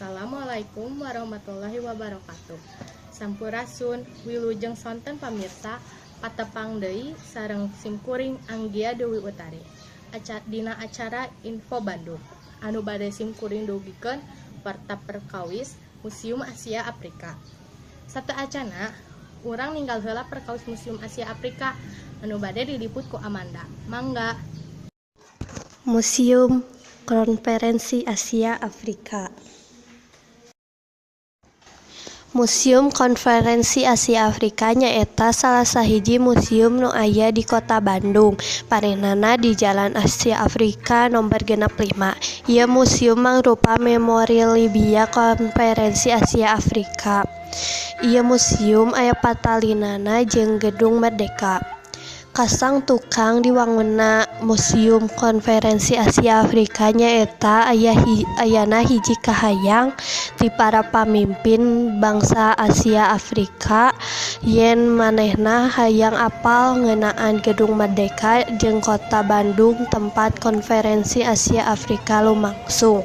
Assalamualaikum warahmatullahi wabarakatuh. Sampurasun wilujeng sonten pamirsa patepang deui sareng simkuring Anggia Dewi Utari dina acara Info Bandung anu bade simkuring dugikeun Warta Perkawis Museum Asia Afrika. Satu acana urang ninggal heula perkawis Museum Asia Afrika anu bade diliput ku Amanda. Mangga. Museum Konferensi Asia Afrika. Museum Konferensi Asia Afrika nyaeta salah sahiji museum nu aya di Kota Bandung. Parenana di Jalan Asia Afrika nomor 65. Ieu museum mangrupa memori Libya Konferensi Asia Afrika. Ieu museum aya patalinana jeung Gedung Merdeka. Kasang tukang di wangunna Museum Konferensi Asia Afrika nyaeta ayana hiji kahayang ti para pamimpin bangsa Asia Afrika yen manehna hayang apal ngeunaan Gedung Merdeka jeung Kota Bandung tempat Konferensi Asia Afrika lumangsung.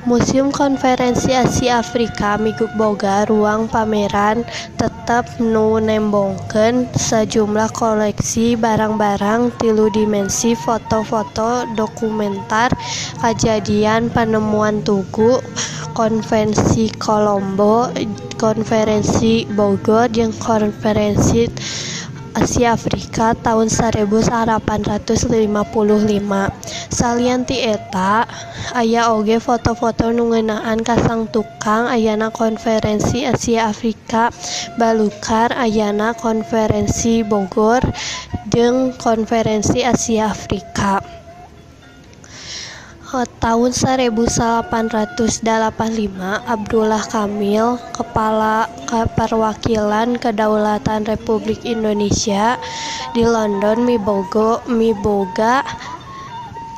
Museum Konferensi Asia Afrika miboga ruang pameran tetep nu nembongkeun sajumlah koleksi barang-barang tilu dimensi, foto-foto, dokumenter kajadian penemuan Tugu, Konvensi Kolombo, Konferensi Bogor jeung Konferensi Asia Afrika tahun 1855. Salian ti eta, aya oge foto-foto nu ngeunaan kasang tukang ayana Konferensi Asia Afrika balukar ayana Konferensi Bogor jeung Konferensi Asia Afrika. Tahun 1885, Abdullah Kamil, Kepala Perwakilan Kedaulatan Republik Indonesia di London miboga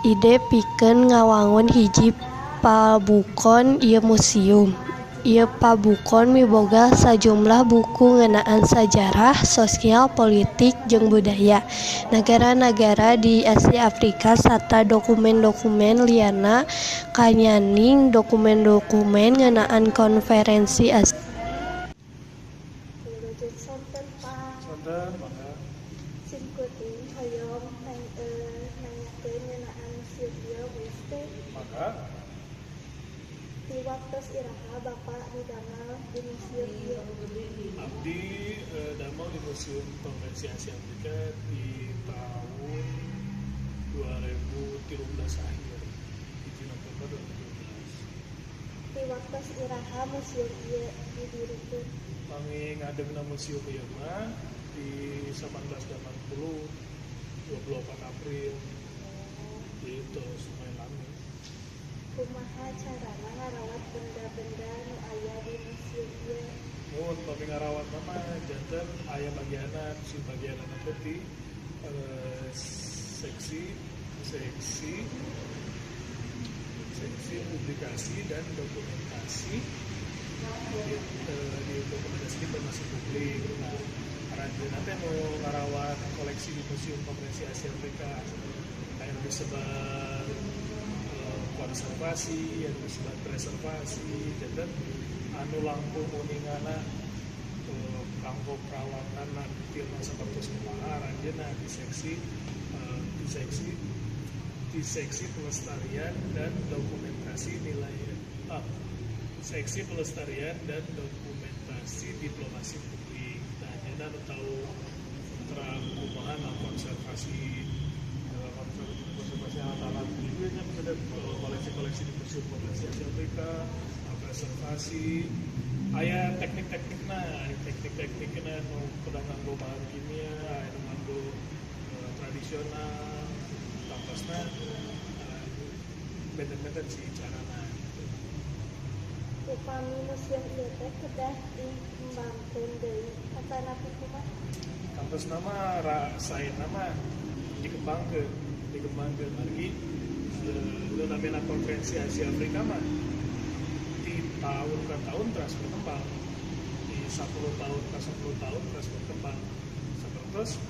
ide pikeun ngawangun hiji pabukon ieu museum. Ieu pabukon miboga sajumlah buku ngeunaan sajarah, sosial, politik, jeung budaya nagara-nagara di Asia Afrika sarta dokumen-dokumen liana kanyaning dokumen-dokumen ngeunaan Konferensi Asia. Waktu iraha Bapak didamel di museum ieu? Abdi damel di Museum Konferensi Asia Afrika di tahun 2013 akhir, 7 November 2013. Di waktu iraha museum ieu didirikeun? Kami ngadegna museum ieu mah di 1880 24 April. Itu lumayan lama. Kumaha carana ngarawat benda-benda nu aya di museum ieu? Mun kami ngarawat mah janten aya bagianan si bagianan peti seksi publikasi dan dokumentasi. Di dokumentasi informasi publik. Nah, aranjeunna teh mau ngarawat koleksi di Museum Konferensi Asia Afrika. Aya nu disebar konservasi, yang disebut preservasi, jadi anu langkung kuningana kanggo perawatan nanti masa waktu sekolah aranjeunna di seksi pelestarian dan dokumentasi nilai seksi pelestarian dan dokumentasi diplomasi publik. Nah, ayeuna anu tahu terang kumaha konservasi alat-alat videonya ada koleksi-koleksi di Museum Konferensi Asia Afrika, preservasi, aya teknik-teknikna nu kudu nganggo bahan kimia, aya nganggo tradisional, tapasna beda-beda sih carana. Upami museum ieu teh kedah dikembangkeun deui, asana kumaha? Kampus nama sain nama dikembangkeun lagi itu namanya Konferensi Asia Afrika mah di tahun ke tahun terus berkembang, di 10 tahun ke 10 tahun terus berkembang terus